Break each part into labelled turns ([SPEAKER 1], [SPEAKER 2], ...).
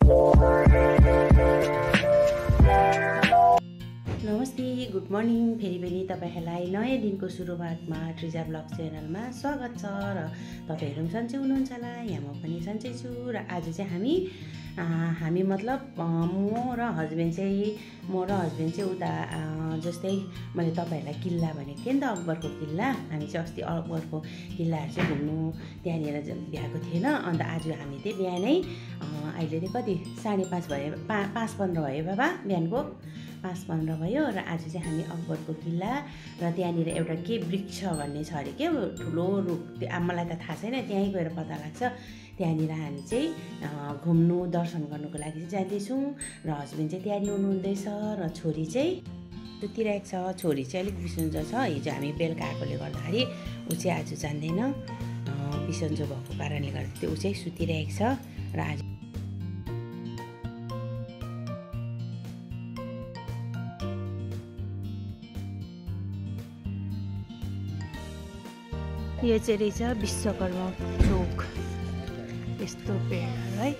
[SPEAKER 1] नमस्ते, good morning. फेरि पनि तपाईँहरूलाई नयाँ दिनको सुरुवातमा ट्रिजा ब्लग च्यानलमा स्वागत छ। र तपाईँहरू पनि सन्चै हुनुहुन्छ होला, यहाँ म पनि सन्चै छु। र आज चाहिँ हामी मतलब म र हस्बेन्ड चाहिँ उता जस्तै मैले तपाईँहरूलाई किल्ला भनेको थिएँ नि त, अकबरको किल्ला। हामी चाहिँ अस्ति अकबरको किल्लाहरू चाहिँ घुम्नु त्यहाँनिर भ्याएको थिएन। अन्त आज हामी चाहिँ बिहानै अहिले चाहिँ कति 5:30 भयो, 5:15 भयो बाबा, बिहानको 5:15 भयो। र आज चाहिँ हामी अकबरको किल्ला र त्यहाँनिर एउटा के वृक्ष भन्ने छ अरे, के ठुलो रुख, त्यो मलाई त थाहा छैन, त्यहीँ गएर पत्ता लाग्छ। त्यहाँनिर हामी चाहिँ घुम्नु दर्शन गर्नुको लागि चाहिँ जाँदैछौँ। र हस्बेन्ड चाहिँ तयारी हुनुहुँदैछ र छोरी चाहिँ सुतिरहेको छ। छोरी चाहिँ अलिक बिसन्चो छ, हिजो हामी बेलुका आएकोले गर्दाखेरि ऊ चाहिँ आज जान्दैन, बिसन्चो भएको कारणले गर्दा त्यो ऊ चाहिँ सुतिरहेको छ। र आज यो चाहिँ रहेछ विश्वकर्मा चोक, यस्तो पेडहरू है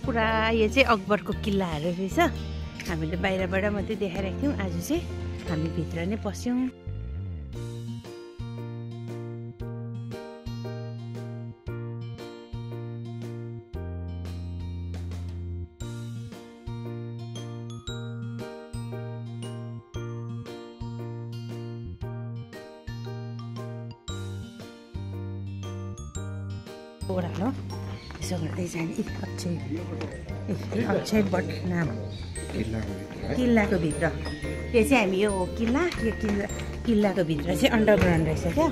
[SPEAKER 1] पुरा। यो चाहिँ अकबरको किल्लाहरू रहेछ। हामीले बाहिरबाट मात्रै देखाइरहेको थियौँ, आज चाहिँ हामी भित्र नै पस्यौँ। ओह्रालो यसो गर्दै जाने। अक्षय बट नाम किल्लाको भित्र। यो चाहिँ हामी यो किल्लाको भित्र चाहिँ अन्डरग्राउन्ड रहेछ क्या,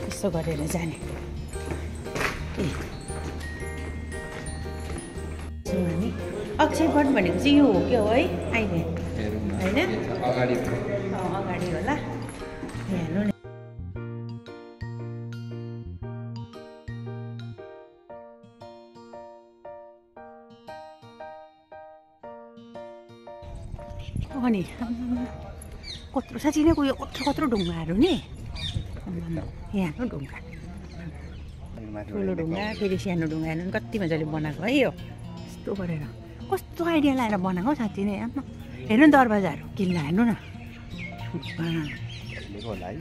[SPEAKER 1] यसो गरेर जाने। हामी अक्षय बट भनेको चाहिँ यो हो क्या हो है अहिले, होइन अगाडि होला। हेर्नु नि, अनि कत्रो साँच्ची नै उयो कत्रो ढुङ्गाहरू नि, यहाँ ढुङ्गा, ठुलो ढुङ्गा, फेरि सानो ढुङ्गा, हेर्नु कति मजाले बनाएको है। यो यस्तो गरेर कस्तो आइडिया लगाएर बनाएको साँच्ची नै। हेर्नु न दरवाजाहरू, किल्ला हेर्नु न,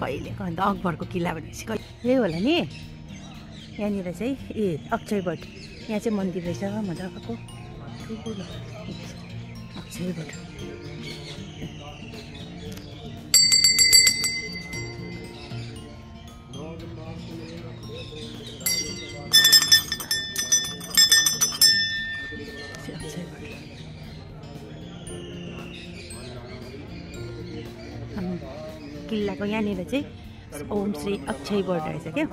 [SPEAKER 1] कहिलेको अन्त अकबरको किल्ला भनेपछि यही होला नि। यहाँनिर चाहिँ अक्षय बट, यहाँ चाहिँ मन्दिर रहेछ मजाको ठुलो अक्षय बट। किल्लाको यहाँनिर चाहिँ ओम श्री अक्षय बट रहेछ क्या।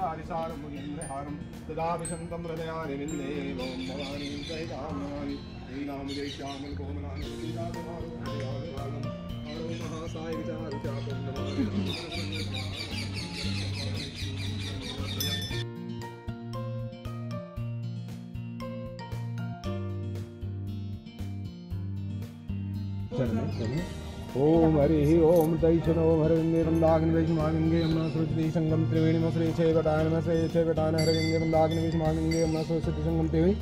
[SPEAKER 2] ओम हरिः ओम तैषण ओम हरगंगे वंदाग्नि वैष्णवांगे यमुना सरस्वती संगम त्रिवेणी मसरे छे बटान मसरे छे बटान हरगंगे वंदाग्नि वैष्णवांगे यमुना सरस्वती संगम त्रिवेणी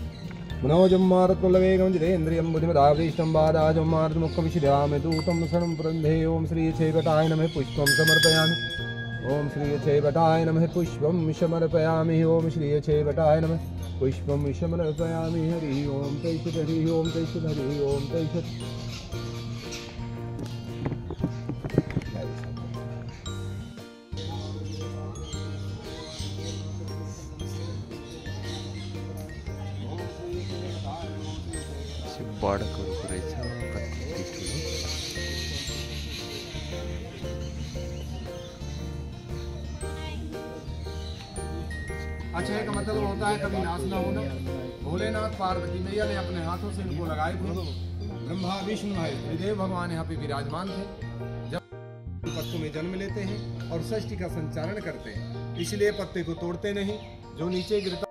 [SPEAKER 2] मनोजम मारुतपल्लवेगं जितेन्द्रियं बुद्धिमदावृष्टं बादाजं मारुतमुखं शिरामि दूतं शरणं प्रबन्धे। ओम श्री छे बटाय नमः पुष्पं समर्पयामि। ओम श्री छे बटाय नमः पुष्पं समर्पयामि। ओम श्री छे बटाय नमः पुष्पं समर्पयामि। हरिः ओम तैषत् हरिः ओम तैषत् हरिः ओम तैषत्।
[SPEAKER 3] बडको रुख रहेछ, कति ठुलो।
[SPEAKER 2] अक्षय का मतलब होता है कभी नाश न होना। भोलेनाथ पार्वती मैया ने अपने हाथों से इनको लगाए थे। ब्रह्मा विष्णु देव भगवान यहाँ पे विराजमान थे। जब पत्तों में जन्म लेते हैं और सृष्टि का संचारण करते हैं, इसलिए पत्ते को तोड़ते नहीं। जो नीचे गिरता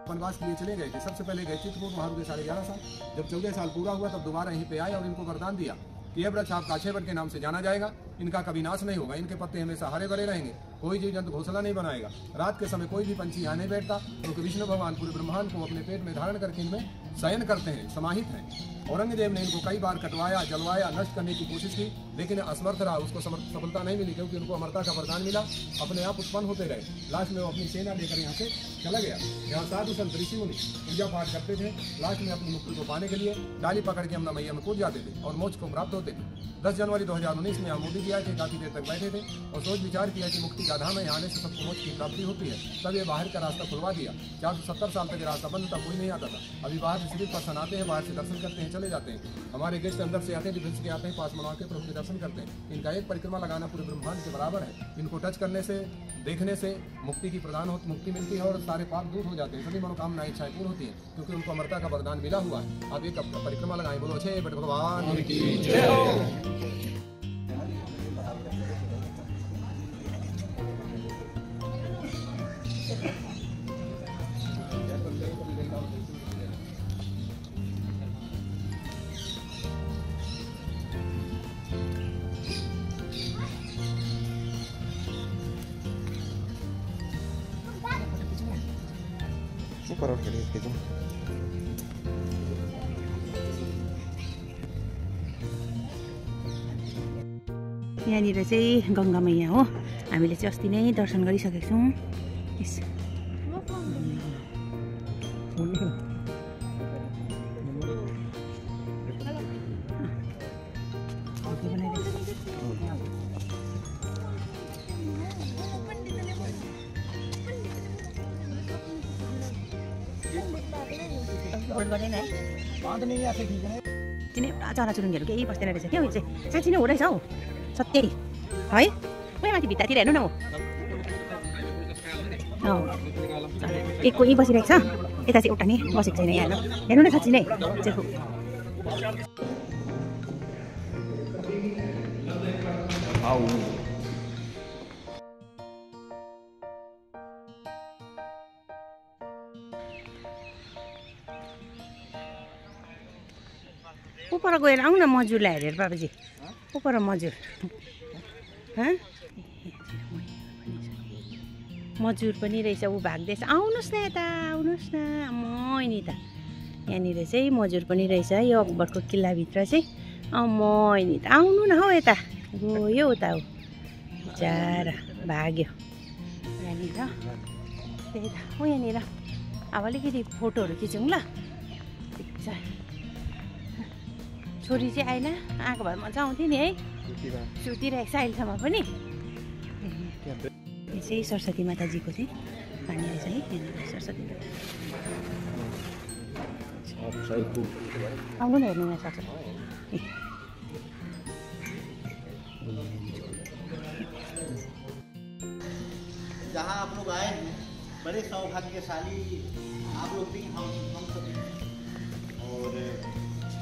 [SPEAKER 2] वनवास के लिए चले गए थे, सबसे पहले गए चित्रकूट, वहां रुके 11.5 साल। जब 14 साल पूरा हुआ तब दोबारा यहीं पे आए और इनको वरदान दिया कि ये वृक्ष आपका अक्षय वट के नाम से जाना जाएगा, इनका कभी नाश नहीं होगा, इनके पत्ते हमेशा हरे भरे रहेंगे, कोई जीव जंतु घोंसला नहीं बनाएगा, रात के समय कोई भी पंछी यहाँ नहीं बैठता, क्योंकि विष्णु भगवान पूरे ब्रह्मांड को अपने पेट में धारण करके इनमें शयन करते हैं, समाहित हैं। औरंगजेब ने इनको कई बार कटवाया, जलवाया, नष्ट करने की कोशिश की, लेकिन असमर्थ रहा, उसको सफलता नहीं मिली, क्योंकि उनको अमरता का वरदान मिला, अपने आप उत्पन्न होते रहे। लास्ट में वो अपनी सेना लेकर यहाँ से चला गया। यहाँ साधु संत ऋषि मुनि पूजा पाठ करते थे, लास्ट में अपनी मुक्ति को पाने के लिए डाली पकड़ के यमुना मैया में कूद जाते थे और मोक्ष को प्राप्त होते थे। 10 जनवरी 2019 में यहाँ मोदी जी आए थे, काफी देर तक बैठे थे और सोच विचार किया कि मुक्ति का धाम है, यहाँ आने से सबको मोक्ष की प्राप्ति होती है। तब ये बाहर का रास्ता खुलवा दिया। 470 साल तक ये रास्ता बंद था, कोई नहीं आता था। अभी बाहर से सिर्फ पर्सन आते हैं, बाहर से दर्शन करते हैं, चले जाते हैं। हमारे गेस्ट अंदर से आते हैं, डिफेंस के आते हैं, पास मनवा के प्रभु के दर्शन करते हैं। इनका एक परिक्रमा लगाना पूरे ब्रह्मांड के बराबर है। इनको टच करने से, देखने से मुक्ति की मुक्ति मिलती है और सारे पाप दूर हो जाते हैं, सभी मनोकामनाएं इच्छाएं पूर्ण होती हैं, क्योंकि उनको अमरता का वरदान मिला हुआ है। आप एक परिक्रमा लगाएं, बोलो अक्षय वट भगवान की जय हो।
[SPEAKER 3] ऊपर उठ के खींचो।
[SPEAKER 1] यहाँनिर चाहिँ गङ्गा मैया हो, हामीले चाहिँ अस्ति नै दर्शन गरिसकेको छौँ। चिने पुरा चराचुरुङ्गीहरू केही बस्दैन रहेछ क्या, यो चाहिँ साँच्ची नै हो रहेछ हौ, सत्यै है। उयो माथि भित्तातिर हेर्नु न, हो एक कोही बसिरहेको छ, यता चाहिँ एउटा नि बसेको छैन यहाँ, हेर्नु न साँच्ची नै ऊपर गएर आउन मजुरलाई हेरेर बाबाजी, ऊपर मजुर मजुर पनि रहेछ, ऊ भाग्दैछ। आउनुहोस् न यता, आउनुहोस् न, मैनी त यहाँनिर चाहिँ मजुर पनि रहेछ यो अकबरको किल्लाभित्र चाहिँ। मैनी त आउनु न हौ यता, गयो उता हो बिचारा भाग्यो यहाँनिर। त्यही त हो यहाँनिर। अब अलिकति फोटोहरू खिचौँ ल। छोरी चाहिँ आएन, आएको भए मजा आउँथ्यो नि है, सुतिरहेको छ अहिलेसम्म पनि। यो चाहिँ सरस्वती माताजीको चाहिँ पानी रहेछ है, यहाँनिर सरस्वती माता। आउनु न हेर्नु यहाँ सक्छ।
[SPEAKER 4] जहाँ आप लोग आए हैं, बड़े सौभाग्यशाली आप लोग भी, हम सभी। और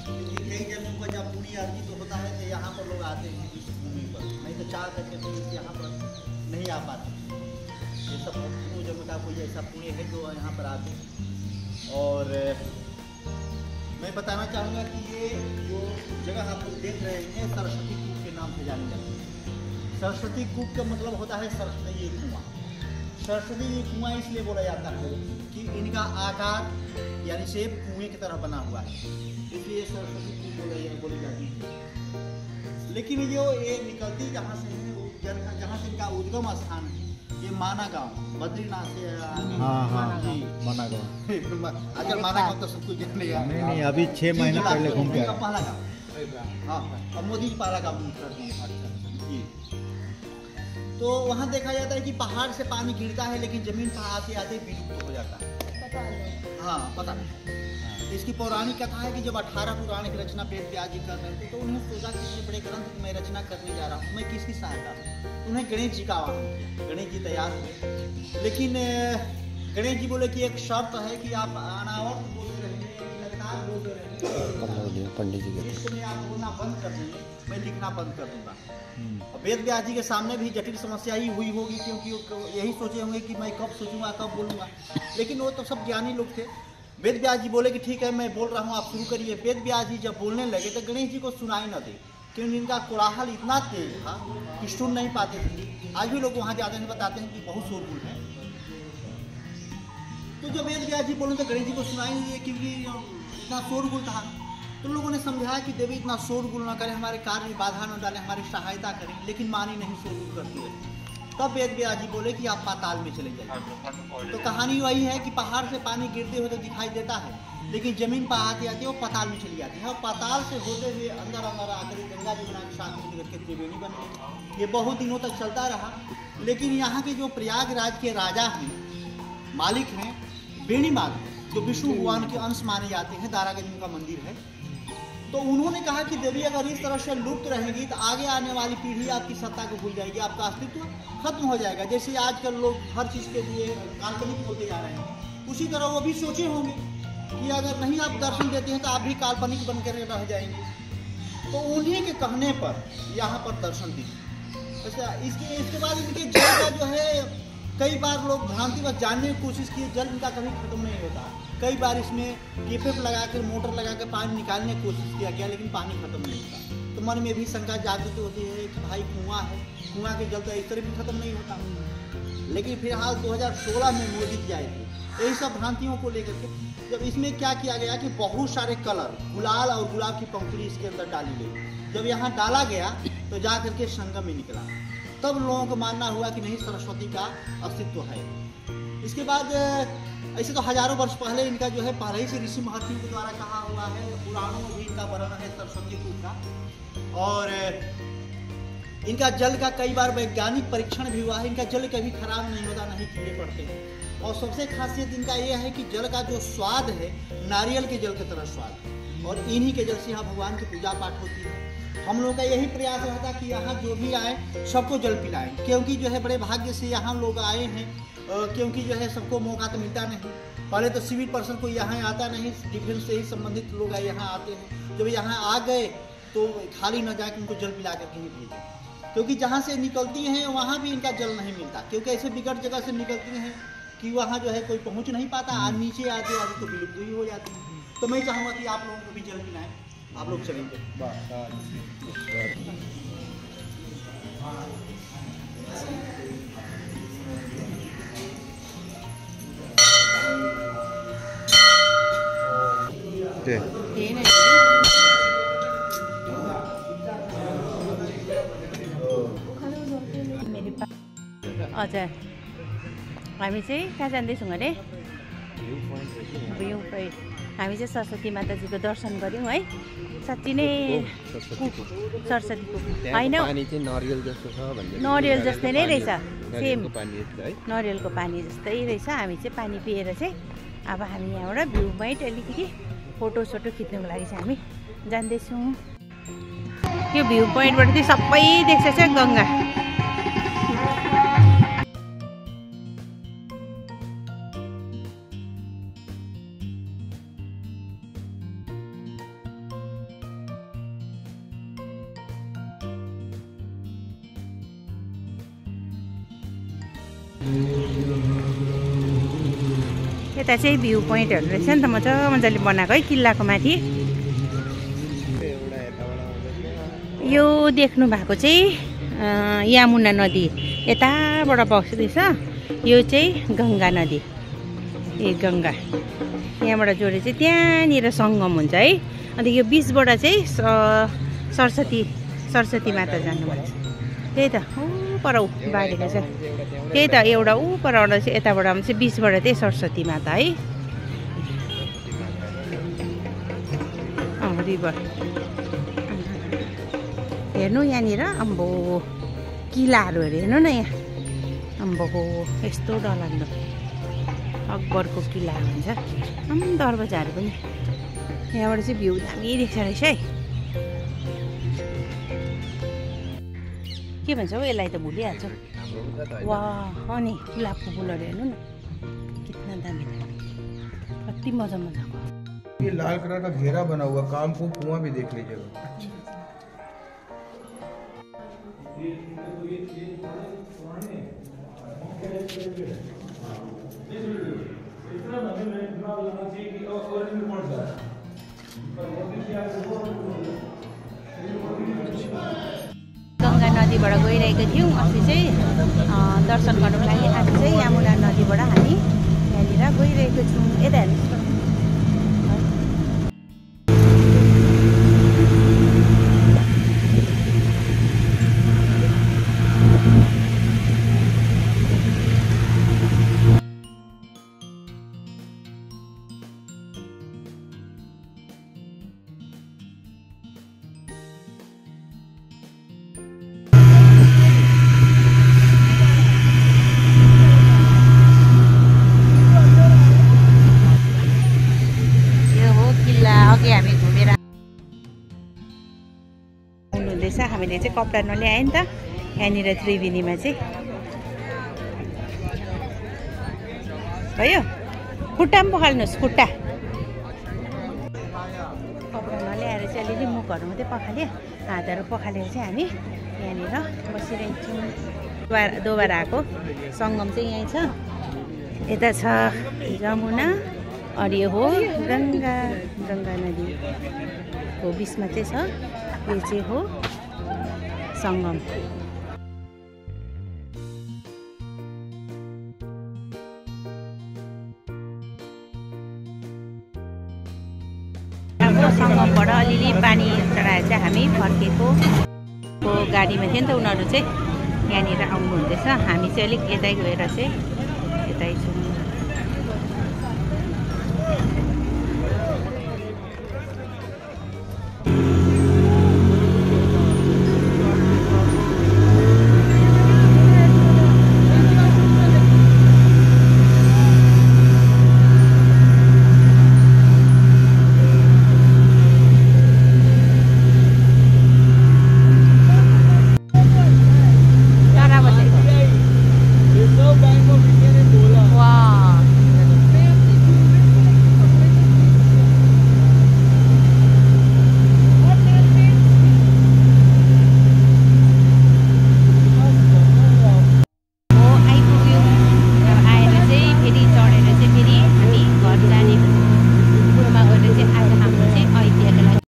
[SPEAKER 4] कई जगहों पर जब पुण्य अर्जित होता है तो यहाँ पर लोग आते हैं इस भूमि पर, नहीं तो चाह करके तो यहाँ पर नहीं आ पाते। ये सब दोनों जगह का कोई ऐसा पुण्य है जो यहाँ पर आते हैं। और मैं बताना चाहूँगा कि ये जो जगह आप लोग देख रहे हैं सरस्वती कूप के नाम से जानी जाती है। सरस्वती कूप का मतलब होता है सरस्वती कुआं। सरस्वती कुआं इसलिए बोला जाता है कि इनका आकार यानी शेप कुएं की तरह बना हुआ है, इसलिए सरस्वती कूप बोली जाती है। लेकिन ये निकलती जहाँ से है, जहाँ से इनका उद्गम स्थान है, ये माना गांव, बद्रीनाथ से।
[SPEAKER 5] माना गांव।
[SPEAKER 4] अगर माना गांव तो सब कुछ जाने का
[SPEAKER 5] नहीं, अभी 6 महीने पहले घूम के
[SPEAKER 4] पहला गाँव। हाँ, और मोदी जी पहला गाँव जी। तो वहाँ देखा जाता है कि पहाड़ से पानी गिरता है, लेकिन जमीन पर आते आते विलुप्त हो जाता है। हाँ, पता नहीं। इसकी पौराणिक कथा है कि जब 18 पुराण की रचना वेद व्यास जी कर रहे थे, तो उन्होंने सोचा कि इतने बड़े ग्रंथ की मैं रचना करने जा रहा हूँ, मैं किसकी सहायता से? उन्हें गणेश जी का आह्वान किया। गणेश जी तैयार हुए, लेकिन गणेश जी बोले कि एक शर्त है कि आप अनावट बोलते रहेंगे, लगातार बोलते रहेंगे,
[SPEAKER 3] पंडित जी
[SPEAKER 4] इसमें आप बोलना बंद कर देंगे, मैं लिखना बंद कर दूंगा। और वेद व्यास जी के सामने भी जटिल समस्या ही हुई होगी, क्योंकि यही सोचे होंगे कि मैं कब सोचूंगा, कब बोलूँगा। लेकिन वो तो सब ज्ञानी लोग थे। वेद व्यास जी बोले कि ठीक है मैं बोल रहा हूँ, आप शुरू करिए। वेद व्यास जी जब बोलने लगे तो गणेश जी को सुनाई न दे, क्योंकि इनका कोलाहल इतना तेज था कि सुन नहीं पाते थे। आज भी लोग वहाँ जाते हैं, बताते हैं कि बहुत शोरगुल है। तो जब वेद व्यास जी बोले तो गणेश जी को सुनाई नहीं दिए, क्योंकि इतना शोरगुल था। तो लोगों ने समझाया कि देवी इतना शोरगुल न करें, हमारे कार्य में बाधा न डालें, हमारी सहायता करें, लेकिन मानी नहीं, शोरगुल करती है। तब वेद व्यास जी बोले कि आप पाताल में चले जाइए। तो कहानी वही है कि पहाड़ से पानी गिरते हुए तो दिखाई देता है, लेकिन जमीन पर आते आते वो पाताल में चली जाती है, और पाताल से होते हुए अंदर अंदर आकर गंगा जमुना के साथ मिल करके त्रिवेणी बन गई। ये बहुत दिनों तक चलता रहा। लेकिन यहाँ के जो प्रयागराज के राजा हैं, मालिक हैं, बेणीमाल, जो विष्णु भगवान के अंश माने जाते हैं, दारागंज उनका मंदिर है। तो उन्होंने कहा कि देवी अगर इस तरह से लुप्त रहेंगी तो आगे आने वाली पीढ़ी आपकी सत्ता को भूल जाएगी, आपका अस्तित्व खत्म हो जाएगा। जैसे आजकल लोग हर चीज़ के लिए काल्पनिक होते जा रहे हैं, उसी तरह वो भी सोचे होंगे कि अगर नहीं आप दर्शन देते हैं तो आप भी काल्पनिक बनकर रह जाएंगे। तो उन्हीं के कहने पर यहाँ पर दर्शन दिए। अच्छा, इसके बाद इनके जल का जो है, कई बार लोग भ्रांतिवश जानने की कोशिश की, जल इनका कभी खत्म नहीं होता। कई बार इसमें टेपेप लगाकर, मोटर लगाकर पानी निकालने की कोशिश किया गया, लेकिन पानी खत्म नहीं होता। तो मन में भी शंका जागृत होती है कि भाई कुआं है, कुआं के जल तो इस तरह भी खत्म नहीं होता। लेकिन फिलहाल 2016 में मोदी जी आए थे यही सब भ्रांतियों को लेकर के। जब इसमें क्या किया गया कि बहुत सारे कलर, गुलाल और गुलाब की पंखुड़ी इसके अंदर डाली गई। जब यहाँ डाला गया तो जा करके संगम में निकला, तब लोगों को मानना हुआ कि नहीं, सरस्वती का अस्तित्व है। इसके बाद ऐसे तो हजारों वर्ष पहले इनका जो है पहले ही से ऋषि महर्षियों के द्वारा कहा हुआ है, पुराणों में भी इनका वर्णन है सरस्वती कूप का। और इनका जल का कई बार वैज्ञानिक परीक्षण भी हुआ है। इनका जल कभी खराब नहीं होता, नहीं कीड़े पड़ते हैं। और सबसे खासियत इनका यह है कि जल का जो स्वाद है, नारियल के जल की तरह स्वाद है, और इन्हीं के जल से यहाँ भगवान की पूजा पाठ होती है। हम लोगों का यही प्रयास रहता कि यहाँ जो भी आए सबको जल पिलाएं, क्योंकि जो है बड़े भाग्य से यहाँ लोग आए हैं, क्योंकि जो है सबको मौका तो मिलता नहीं। पहले तो सिविल पर्सन कोई यहाँ आता नहीं, डिफेंस से ही संबंधित लोग यहाँ आते हैं। जब यहाँ आ गए तो खाली न जाकर उनको जल पिला करके ही भेजें, क्योंकि जहाँ से निकलती हैं वहाँ भी इनका जल नहीं मिलता, क्योंकि ऐसे बिगड़ जगह से निकलती हैं कि वहाँ जो है कोई पहुँच नहीं पाता, और नीचे आते आते तो विलुप्त ही हो जाती है। तो मैं चाहूँगा कि आप लोगों को भी जल पिलाएं। आप लोग चलेंगे।
[SPEAKER 1] हजुर, हामी चाहिँ कहाँ जाँदैछौँ अरे? View point. हामी चाहिँ सरस्वती माताजीको दर्शन गऱ्यौँ है। साँच्ची नै सरस्वतीको होइन, नरियल जस्तै नै रहेछ, सेम नरियलको पानी जस्तै रहेछ। हामी चाहिँ पानी पिएर चाहिँ अब हामी यहाँबाट भ्यू पोइन्ट अलिकति फोटोसोटो खिच्नुको लागि चाहिँ हामी जाँदैछौँ। यो भ्यू पोइन्टबाट चाहिँ सबै देख्छ चाहिँ गङ्गा। यता चाहिँ भ्यू पोइन्टहरू रहेछ नि त, मजाले बनाएको है किल्लाको माथि। यो देख्नु भएको चाहिँ यमुना नदी यताबाट बग्दैछ, यो चाहिँ गङ्गा नदी। ए गङ्गा यहाँबाट जोडे चाहिँ त्यहाँनिर सङ्गम हुन्छ है। अन्त यो बिचबाट चाहिँ सरस्वती माता जानुपर्छ। त्यही त ऊ पर बारीको छ, त्यही त एउटा ऊ परबाट चाहिँ यताबाट चाहिँ बिचबाट चाहिँ सरस्वती माता है। रिभर हेर्नु यहाँनिर, अम्बो किलाहरू हेर्नु न यहाँ, अम्बोको यस्तो डरलाग्दो अकबरको किला हुन्छ। दरवाजाहरू पनि यहाँबाट चाहिँ भ्यू दामी देख्छ रहेछ है। के भन्छ हौ यसलाई त भुलिहाल्छु। वाह, अनि गुलाबको फुलहरू हेर्नु न, कितना दामी, कति मजाको।
[SPEAKER 2] ये लाल कलर का घेरा बना हुआ, काम को कुआं भी देख लीजिएगा।
[SPEAKER 1] नदीबाट गइरहेको थियौँ अस्ति चाहिँ दर्शन गर्नुको लागि। आज चाहिँ यमुना नदीबाट हामी यहाँनिर गइरहेको छौँ। यता हेर्नुहोस् न। हामीले चाहिँ कपडा नल्याए नि त यहाँनिर त्रिवेणीमा चाहिँ भयो। खुट्टा पनि पखाल्नुहोस्, खुट्टा कपडा नल्याएर चाहिँ अलिअलि मुखहरू मात्रै पखाल्यो, हातहरू पखालेर चाहिँ हामी यहाँनिर बसिरहेको छौँ। दोबारा आएको सङ्गम चाहिँ यहीँ छ। यता छ जमुना अनि यो हो गङ्गा नदीको बिचमा चाहिँ छ। यो चाहिँ हो सङ्गम। सङ्गमबाट अलिअलि पानी चढाएर चाहिँ हामी फर्केको गाडीमा थियो नि त। उनीहरू चाहिँ यहाँनिर आउनु हुँदैछ, हामी चाहिँ अलिक यतै गएर चाहिँ यतै छौँ।